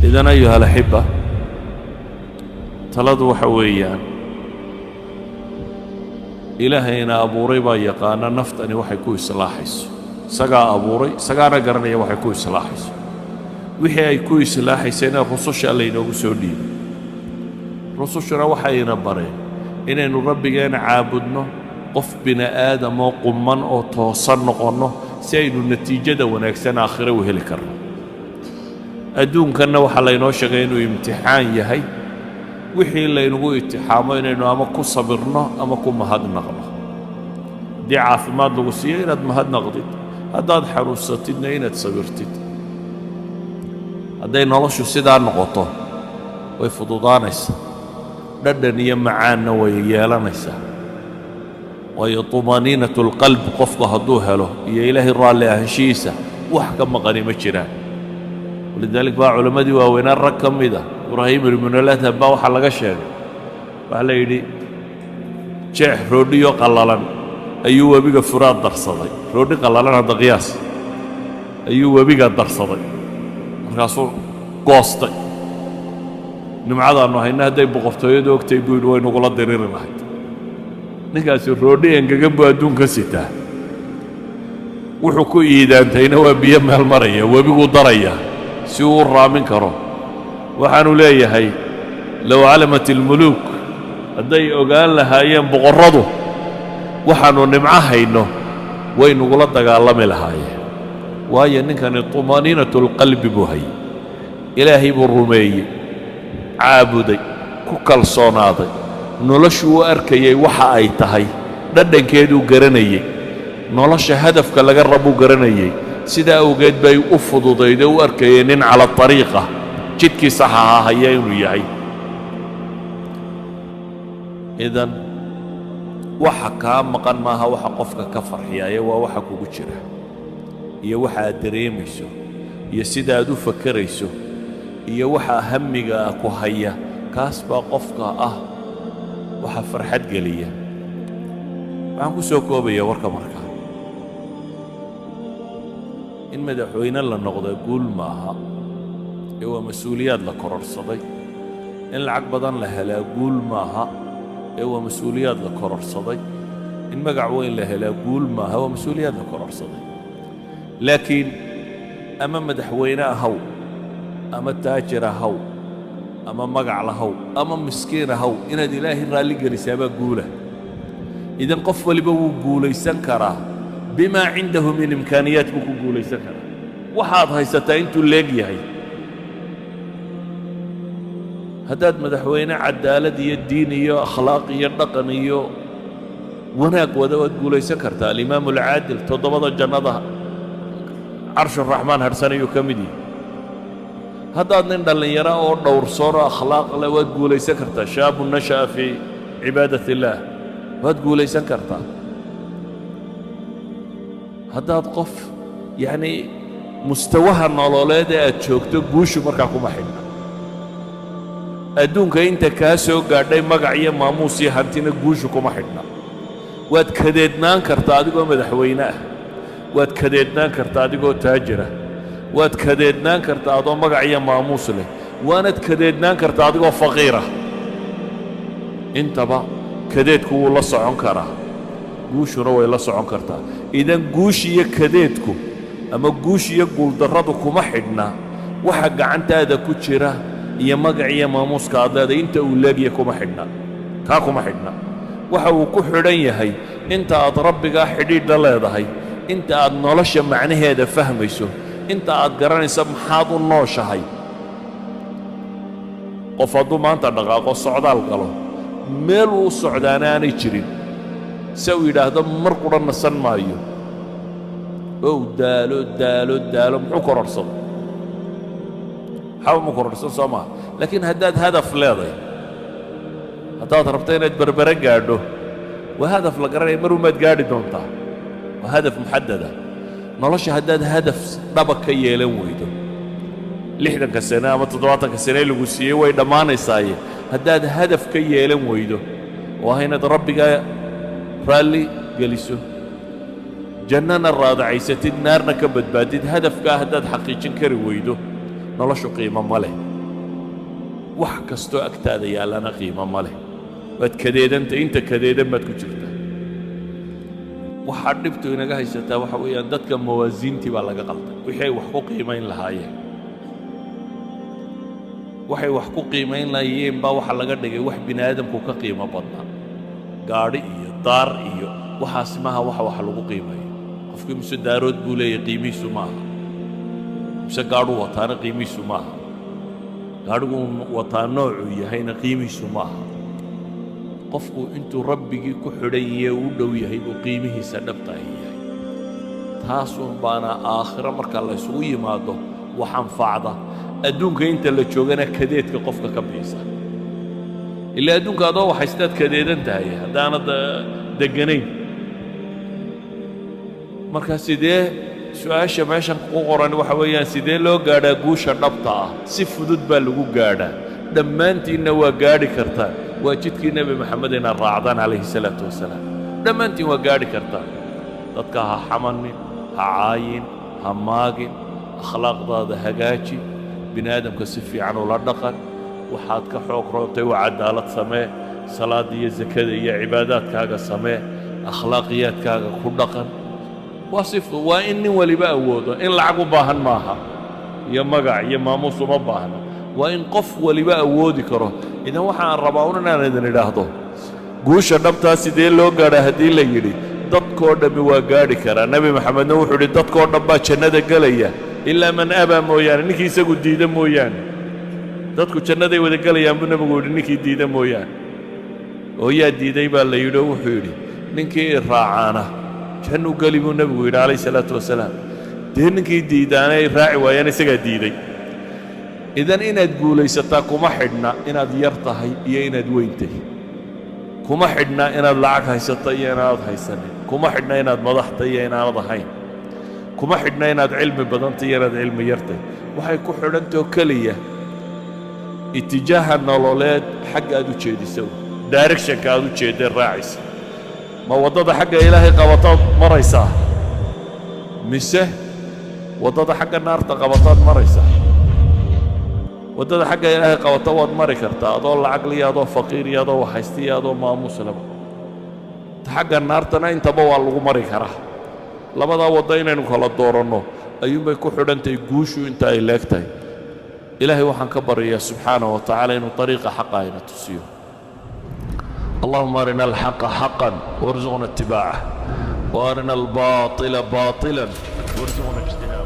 إذن أيها الأحبة taladu waxa weeyaan ilaahayna abuuray baa yaqaana naftani waxay ku islaaxayso isagaa abuuray isagaana garanaya waxay ku islaaxayso wixii ay ku islaaxaysayna rususha alla inoogu soo dhiibay rusushuna waxayna bareen inaynu rabbigeena caabudno qof bini aadam oo qumman oo toosan noqonno si aynu natiijada wanaagsan aakhiro u heli karno adduunkanna waxaa laynoo sheegay inuu imtixaan yahay wixii laynagu itixaamo inaynu ama ku sabirno ama ku mahadnaqno haddii caafimaad lagu siiyo inaad mahadnaqdid haddaad xanuunsatidna inaad sabirtid hadday noloshu sidaa noqoto way fududaanaysaa dhadhan iyo macaanna way yeelanaysaa waayo طumaaniinatu اlqalb qofku hadduu helo iyo ilaahay raalli ahaanshihiisa wax ka maqani ma jiraan walidalik baa culammadii waaweynaa rag ka mida ibraahim ibnu ladhab baa waxaa laga sheegay waxaa la yidhi jeex roodhiyo qallalan ayuu webiga furaad darsaday roodhi qallalan hadda qiyaas ayuu webiga darsaday markaasuu goostay nimcadaannu hayna hadday boqortooyadu ogtay buu yidhi way nugula diriri lahayd ninkaasi roodhi engegan buu adduunka sitaa wuxuu ku iidaantayna waa biyo meel maraya webiguu daraya si uu u raamin karo waxaanu leeyahay low calamat ilmuluuk hadday ogaan lahaayeen boqorradu waxaannu nimco hayno way nugula dagaalami lahaayeen waayo ninkani طumaaniinatu اlqalbi buu hayay ilaahay buu rumeeyey caabuday ku kalsoonaaday noloshuu u arkayay waxa ay tahay dhadhankeeduu garanayey nolosha hadafka laga rabuu garanayey sidaa awgeed bay u fududayd oo u arkayeen nin cala ariiqa jidkii saxaha haya inuu yahay idan waxa kaa maqan maaha waxa qofka ka farxiyaaye waa waxa kugu jira iyo waxa aad dareemayso iyo sida aad u fakarayso iyo waxa hamiga ku haya kaas baa qofka ah waxa farxad geliya waxaan ku soo koobaya warka markaa in madaxweyne la noqdo guul maaha ee waa mas-uuliyaad la kororsaday in lacag badan la helaa guul maaha ee waa mas-uuliyaad la kororsaday in magac weyn la helaa guul maaha waa mas-uuliyaad la kororsaday laakiin ama madaxweyne ahaw ama taajir ahaw ama magac lahaw ama miskiin ahaw inaad ilaahay raalli gelisaabaa guula idan qof waliba wuu guulaysan karaa bimaa cindahu min imkaaniyaat buu ku guulaysan karaa waxaad haysataa intuu leeg yahay haddaad madaxweyne cadaalad iyo diin iyo akhlaaq iyo dhaqan iyo wanaag wada waad guulaysan kartaa alimaamu alcaadil toddobada jannada carshuraxmaan harsan ayuu ka mid yahay haddaad nin dhallinyaro oo dhowrsoonoo akhlaaq leh waad guulaysan kartaa shaabu nasha'a fii cibaadat illaah waad guulaysan kartaa haddaad qof yacnii mustawaha nololeed ee aad joogto guushu markaa kuma xidhna adduunka inta kaa soo gaadhay magac iyo maamuus iyo hantina guushu kuma xidhna waad kadeednaan kartaa adigoo madaxweyne ah waad kadeednaan kartaa adigoo taajir ah waad kadeednaan kartaa adoo magac iyo maamuus leh waanaad kadeednaan kartaa adigoo faqiirah intaba kadeedku wuu la socon karaa guushuna way la socon kartaa idan guush iyo kadeedku ama guush iyo guuldarradu kuma xidhna waxa gacantaada ku jira iyo magac iyo maamuuska aad leedahay inta uu leegya kuma xidhna kaa kuma xidhna waxa uu ku xidhan yahay inta aad rabbigaa xidhiidh la leedahay inta aad nolosha macnaheeda fahmayso inta aad garanaysa maxaad u nooshahay qof hadduu maanta dhaqaaqo socdaal galo meel uu socdaana aanay jirin se uu yidhaahdo mar qudha nasan maayo ow daalo daalo daalo muxuu kororhsado xaba mu kororhsan soo maaha laakiin haddaad hadaf leedahay haddaad rabto inaad berbere gaadho waa hadaf la garanaya mar umaad gaadhi doontaa waa hadaf muxadada nolosha haddaad hadaf dhaba ka yeelan weydo 60 sano ama 70 sano lagu siiyey way dhammaanaysaaye haddaad hadaf ka yeelan weydo waa inaad rabbigaa raalli geliso jannana raadacaysatid naarna ka badbaadid hadafkaa haddaad xaqiijin kari weydo noloshu qiimo ma leh wax kastoo agtaada yaallana qiimo ma leh waad kadeedanta inta kadeedan baad ku jirtaa waxaa dhibtu inaga haysataa waxa weeyaan dadka mawaasiintii baa laga qalday wixii ay wax ku qiimayn lahaayeen waxay wax ku qiimayn lahaayeen baa waxa laga dhigay wax bini aadamku ka qiimo badnaa gaadhi iyo daar iyo waxaas maaha wax lagu qiimayo qofkii mise daarood buu leeyahay qiimihiisu maaha mise gaadhu wataana qiimihiisu maaha gaadhigu wataa noocuu yahayna qiimihiisu maaha qofku intuu rabbigii ku xidhan yahay u dhow yahay buu qiimihiisa dhabta ay yahay taasuun baana aakhiro marka la isugu yimaado wax anfacda adduunka inta la joogana kadeedka qofka ka bixisa ilaa adduunka adoo waxaystaad kadeedan tahay haddaanad deganayn marka sidee su-aasha meeshan ku qoran waxa weeyaan sidee loo gaadhaa guusha dhabta ah si fudud baa lagu gaadhaa dhammaantiinna waa gaadhi kartaa waa jidkii nebi maxamed ina raacdaan calayhi salaatu wasalaam dhammaantiin waa gaadhi kartaa dadka ha xamanin ha caayin ha maagin akhlaaqdaada hagaaji bini aadamka si fiican ula dhaqan waxaad ka xoog roontay waa cadaalad samee salaada iyo zakada iyo cibaadaadkaaga samee akhlaaqiyaadkaaga ku dhaqan waa in nin waliba awoodo in lacag u baahan maaha iyo magac iyo maamuus uma baahna waa in qof waliba awoodi karo idan waxaan rabaa inaan idin idhaahdo guusha dhabtaa sidee loo gaadhaa haddii la yidhi dadkoo dhammi waa gaadhi karaa nebi maxamedna wuxuu yidhi dadkoo dhan baa jannada gelaya ilaa man abaa mooyaane ninkii isagu diida mooyaane dadku jannaday wada gelayaan buu nebigu yidhi ninkii diida mooyaane oo yaa diiday baa la yidhi oo wuxuu yidhi ninkii i raacaana jannu geli buu nebigu yidhi calayhi salaatu wasalaam dee ninkii diidaana ay raaci waayaan isagaa diiday idan inaad guulaysataa kuma xidhna inaad yar tahay iyo inaad weyn tahay kuma xidhna inaad lacag haysato iyo inaanad haysanin kuma xidhna inaad madax tahay iyo inaanad ahayn kuma xidhna inaad cilmi badan tahay iyo inaad cilmi yar tahay waxay ku xidhantao keliya itijaaha nololeed xagga aad u jeedisa directionka aad u jeeddeen raacaysa ma waddada xagga ilaahay qabataad maraysaa mise waddada xagga naarta qabataad maraysaa waddada xagga ilaahay qabata waad mari kartaa adoo lacag liyo adoo faqiir iyo adoo waxhaysta iyo adoo maamuus laba ta xagga naartana intaba waa lagu mari karaa labadaa waddo inaynu kala dooranno ayuunbay ku xidhantahay guushu inta ay leeg tahay ilaahay waxaan ka baryayaa subxaanahu wa tacaala inuu طariiqa xaqa ayna tusiyo اللهم أرنا الحق حقا وارزقنا اتباعه وأرنا الباطل باطلا وارزقنا اجتنابه